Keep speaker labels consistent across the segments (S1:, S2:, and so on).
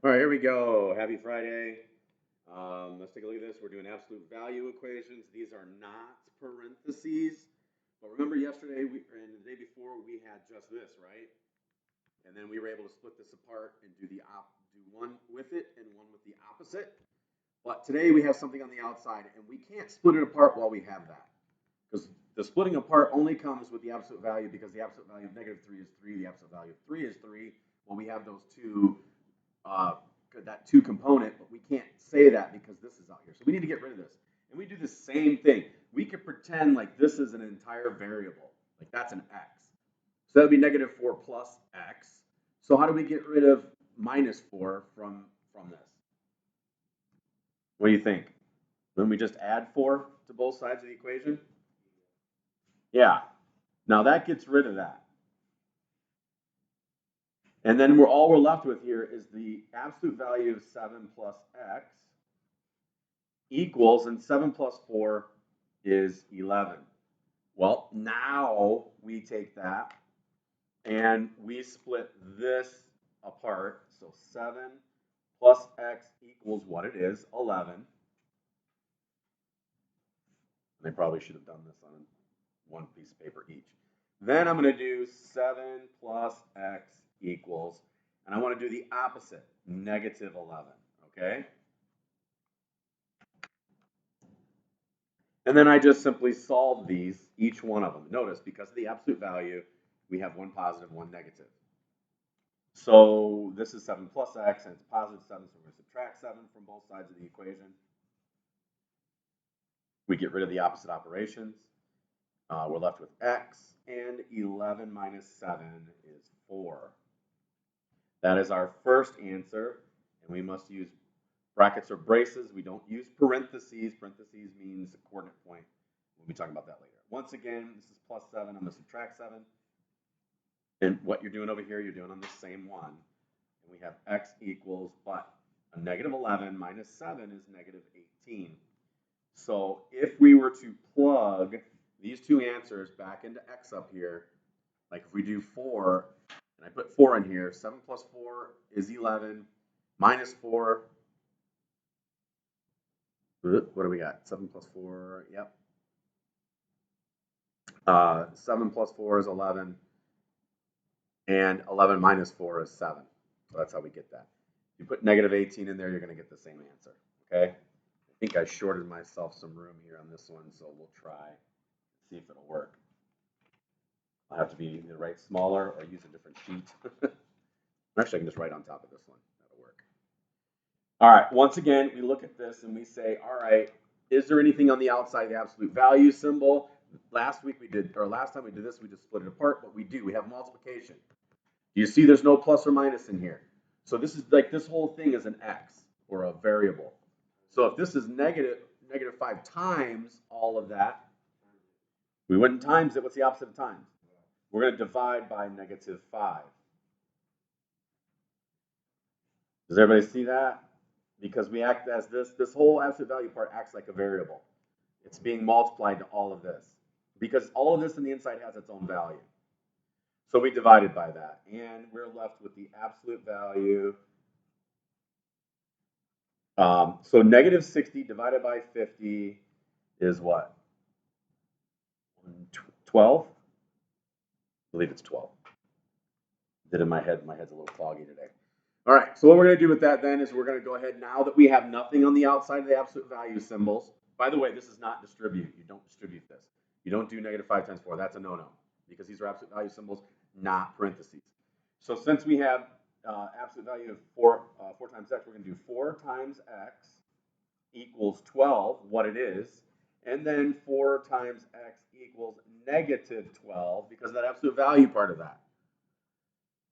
S1: All right, here we go. Happy Friday. Let's take a look at this. We're doing absolute value equations. These are not parentheses. But remember yesterday and the day before we had just this, right? And then we were able to split this apart and do one with it and one with the opposite. But today we have something on the outside and we can't split it apart while we have that. Because the splitting apart only comes with the absolute value because the absolute value of -3 is 3, the absolute value of 3 is 3. Well, we have those two uh, that two component, but we can't say that because this is out here. So we need to get rid of this. And we do the same thing. We could pretend like this is an entire variable, like that's an x. So that would be -4 plus x. So how do we get rid of -4 from this? What do you think? Then we just add 4 to both sides of the equation? Yeah. Now that gets rid of that. And then all we're left with here is the absolute value of 7 plus x equals, and 7 plus 4 is 11. Well, now we take that and we split this apart. So 7 plus x equals what it is, 11. And they probably should have done this on one piece of paper each. Then I'm going to do 7 plus x equals, and I want to do the opposite, -11, okay? And then I just simply solve these, each one of them. Notice, because of the absolute value, we have one positive, one negative. So this is 7 plus x, and it's positive 7, so we're going to subtract 7 from both sides of the equation. We get rid of the opposite operations. We're left with x, and 11 minus 7 is 4. That is our first answer, and we must use brackets or braces. We don't use parentheses. Parentheses means a coordinate point. We'll be talking about that later. Once again, this is plus 7. I'm going to subtract 7. And what you're doing over here, you're doing on the same one. And we have x equals, but a -11 minus 7 is -18. So if we were to plug these two answers back into x up here, like if we do 4, and I put 4 in here, 7 plus 4 is 11, minus 4, what do we got? 7 plus 4, yep. 7 plus 4 is 11, and 11 minus 4 is 7. So that's how we get that. If you put -18 in there, you're going to get the same answer, okay? I think I shorted myself some room here on this one, so we'll try, see if it'll work. I'll have to be either write smaller or use a different sheet. Actually, I can just write on top of this one. That'll work. All right, once again, we look at this and we say, all right, is there anything on the outside of the absolute value symbol? Last time we did this, we just split it apart, but we do. We have multiplication. You see there's no plus or minus in here. So this is like this whole thing is an x or a variable. So if this is -5 times all of that, we wouldn't times it. What's the opposite of times? We're going to divide by -5. Does everybody see that? Because we act as this whole absolute value part acts like a variable. It's being multiplied to all of this. Because all of this in the inside has its own value. So we divided by that. And we're left with the absolute value. So -60 divided by 50 is what? 12? I believe it's 12. Did in my head. My head's a little foggy today. All right, so what we're going to do with that then is we're going to go ahead, now that we have nothing on the outside of the absolute value symbols. By the way, this is not distribute. You don't distribute this. You don't do -5 times 4. That's a no-no because these are absolute value symbols, not parentheses. So since we have absolute value of 4 times x, we're going to do 4 times x equals 12, what it is, and then 4 times x equals -12 because of that absolute value part of that.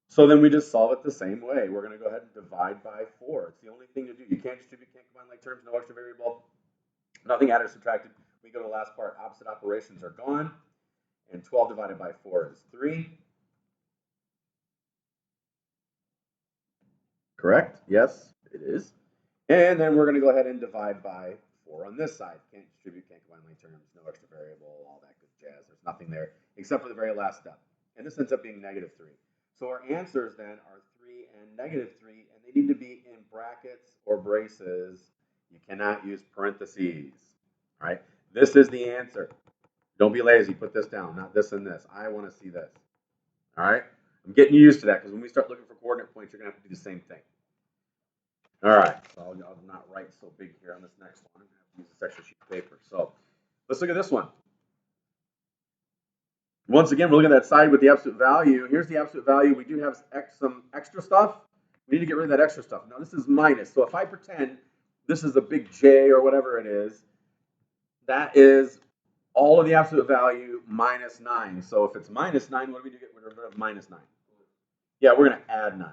S1: So then we just solve it the same way. We're going to go ahead and divide by 4. It's the only thing to do. You can't distribute, can't combine like terms, no extra variable, nothing added or subtracted. We go to the last part. Opposite operations are gone. And 12 divided by 4 is 3. Correct? Yes, it is. And then we're going to go ahead and divide by 4 on this side. Can't distribute, can't combine like terms, no extra variable, all that good jazz. There's nothing there except for the very last step. And this ends up being -3. So our answers then are 3 and -3, and they need to be in brackets or braces. You cannot use parentheses. All right, this is the answer. Don't be lazy. Put this down, not this and this. I want to see this. All right, I'm getting used to that because when we start looking for coordinate points, you're gonna have to do the same thing. All right, so I'll not write so big here on this next one. I'm gonna have to use this extra sheet of paper. So let's look at this one. Once again, we're looking at that side with the absolute value. Here's the absolute value. We do have some extra stuff. We need to get rid of that extra stuff. Now this is minus. So if I pretend this is a big J or whatever it is, that is all of the absolute value minus 9. So if it's minus 9, what do we do to get rid of minus 9? Yeah, we're going to add 9.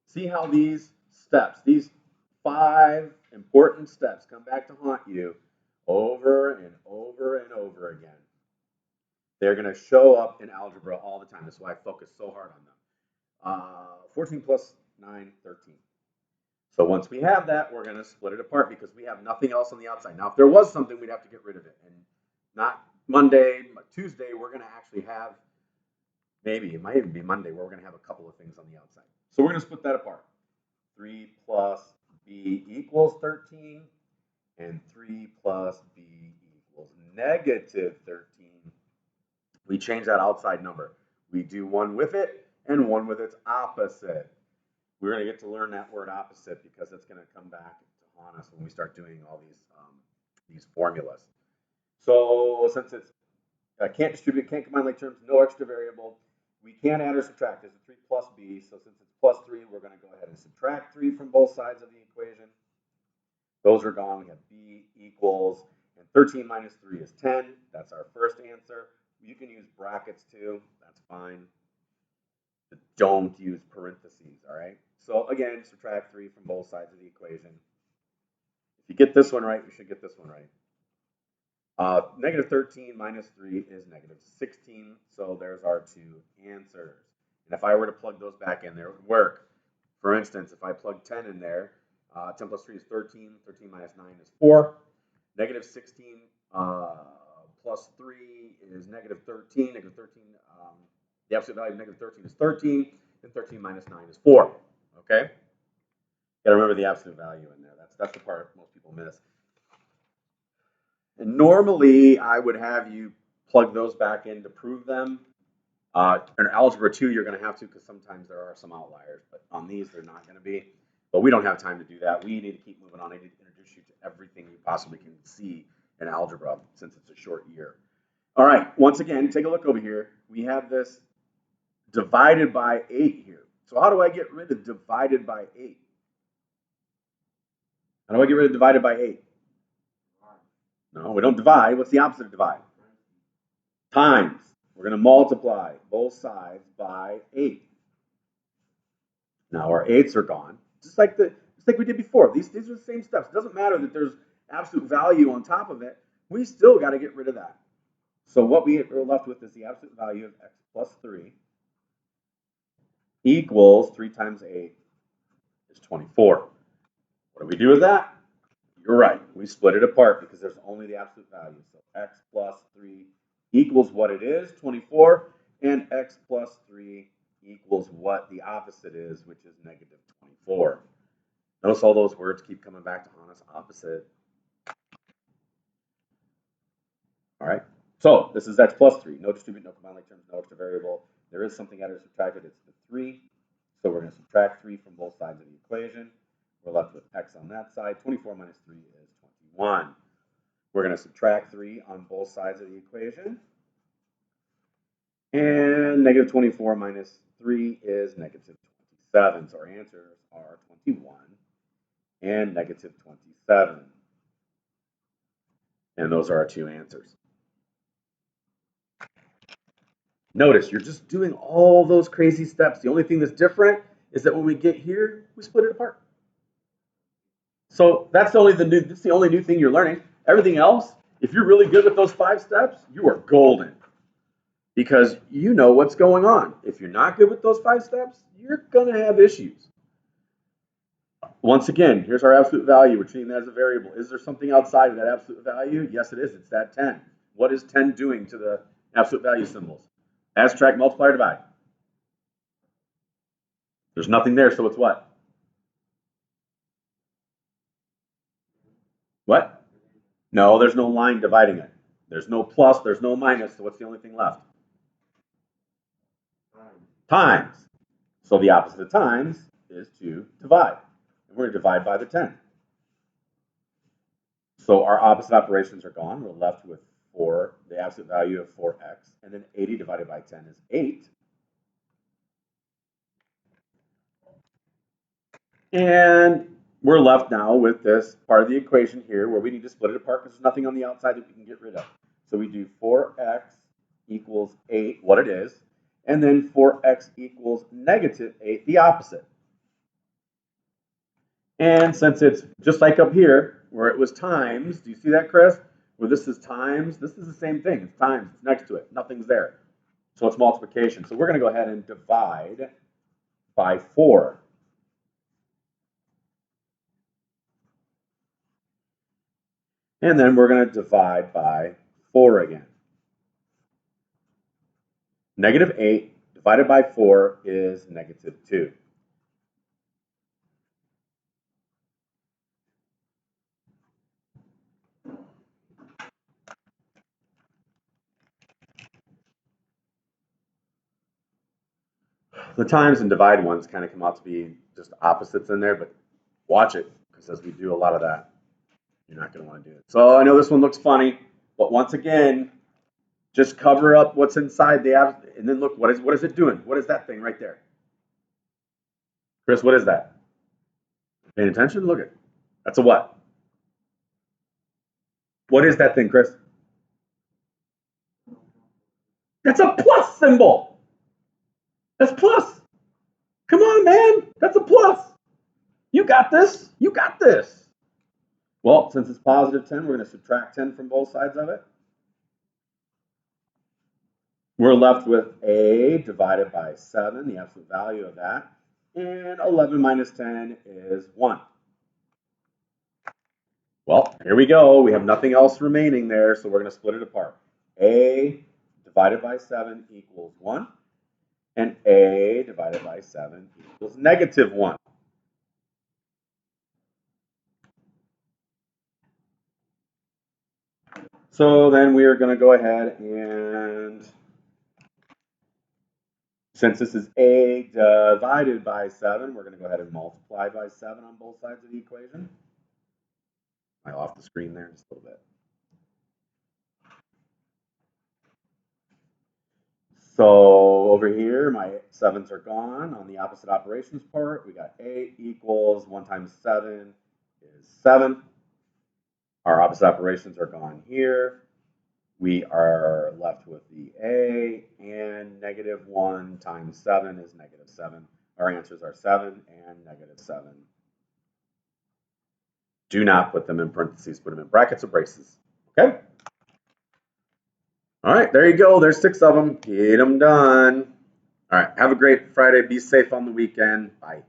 S1: See how these steps, these 5 important steps come back to haunt you over and over and over again. They're going to show up in algebra all the time. That's why I focus so hard on them. 14 plus 9, 13. So once we have that, we're going to split it apart because we have nothing else on the outside. Now, if there was something, we'd have to get rid of it. And not Monday, but Tuesday, we're going to actually have, maybe it might even be Monday, where we're going to have a couple of things on the outside. So we're going to split that apart. 3 plus b equals 13, and 3 plus b equals negative 13. We change that outside number. We do one with it and one with its opposite. We're going to get to learn that word opposite because it's going to come back to haunt us when we start doing all these formulas. So since it's can't distribute, can't combine like terms, no extra variable, we can't add or subtract. There's a 3 plus b, so since it's plus 3, we're going to go ahead and subtract 3 from both sides of the equation. Those are gone. We have b equals, and 13 minus 3 is 10. That's our first answer. You can use brackets too. That's fine. But don't use parentheses, all right? So again, subtract 3 from both sides of the equation. If you get this one right, you should get this one right. Negative 13 minus 3 is negative 16, so there's our 2 answers. And if I were to plug those back in there, it would work. For instance, if I plug 10 in there, 10 plus 3 is 13, 13 minus 9 is 4. Negative 16 plus 3 is negative 13. Negative 13, the absolute value of negative 13 is 13, and 13 minus 9 is 4. Okay? Got to remember the absolute value in there. That's the part most people miss. And normally, I would have you plug those back in to prove them. In Algebra 2, you're going to have to because sometimes there are some outliers. But on these, they're not going to be. But we don't have time to do that. We need to keep moving on. I need to introduce you to everything you possibly can see in algebra since it's a short year. All right. Once again, take a look over here. We have this divided by 8 here. So how do I get rid of divided by 8? How do I get rid of divided by 8? No, we don't divide. What's the opposite of divide? Times. We're going to multiply both sides by 8. Now our 8s are gone. Just like we did before. These are the same steps. It doesn't matter that there's absolute value on top of it. We still got to get rid of that. So what we're left with is the absolute value of x plus 3 equals 3 times 8 is 24. What do we do with that? You're right. We split it apart because there's only the absolute value. So x plus 3 equals what it is, 24, and x plus 3 equals what the opposite is, which is negative 24. Notice all those words keep coming back to haunt us, opposite. All right. So this is x plus 3. No distribute, no combine like terms, no extra variable. There is something added or subtracted. It's the 3. So we're going to subtract 3 from both sides of the equation. We're left with x on that side. 24 minus 3 is 21. We're going to subtract 3 on both sides of the equation. And negative 24 minus 3 is negative 27. So our answers are 21 and negative 27. And those are our 2 answers. Notice you're just doing all those crazy steps. The only thing that's different is that when we get here, we split it apart. So that's the only new thing you're learning. Everything else, if you're really good with those 5 steps, you are golden. Because you know what's going on. If you're not good with those 5 steps, you're going to have issues. Once again, here's our absolute value. We're treating that as a variable. Is there something outside of that absolute value? Yes, it is. It's that 10. What is 10 doing to the absolute value symbols? Add, subtract, multiply, or divide. There's nothing there, so it's what? No, there's no line dividing it. There's no plus, there's no minus, so what's the only thing left? Times. So the opposite of times is to divide. And we're going to divide by the 10. So our opposite operations are gone. We're left with 4, the absolute value of 4x, and then 80 divided by 10 is 8. And we're left now with this part of the equation here where we need to split it apart because there's nothing on the outside that we can get rid of. So we do 4x equals 8, what it is, and then 4x equals negative 8, the opposite. And since it's just like up here where it was times, do you see that, Chris? Where this is times, this is the same thing. It's times, it's next to it, nothing's there. So it's multiplication. So we're going to go ahead and divide by 4. And then we're going to divide by 4 again. Negative 8 divided by 4 is negative 2. The times and divide ones kind of come out to be just opposites in there, but watch it, because as we do a lot of that, you're not going to want to do it. So I know this one looks funny, but once again, just cover up what's inside the app, and then look, what is it doing? What is that thing right there? Chris, what is that? Paying attention? Look at that's a what? What is that thing, Chris? That's a plus symbol. That's plus. Come on, man. That's a plus. You got this. You got this. Well, since it's positive 10, we're going to subtract 10 from both sides of it. We're left with a divided by 7, the absolute value of that. And 11 minus 10 is 1. Well, here we go. We have nothing else remaining there, so we're going to split it apart. A divided by 7 equals 1. And a divided by 7 equals negative 1. So then we are going to go ahead and, since this is a divided by 7, we're going to go ahead and multiply by 7 on both sides of the equation. Am I off the screen there just a little bit? So over here, my 7s are gone. On the opposite operations part, we got 8 equals 1 times 7 is 7. Our opposite operations are gone here. We are left with the A, and negative 1 times 7 is negative 7. Our answers are 7 and negative 7. Do not put them in parentheses, put them in brackets or braces. Okay? All right, there you go. There's 6 of them. Get them done. All right, have a great Friday. Be safe on the weekend. Bye.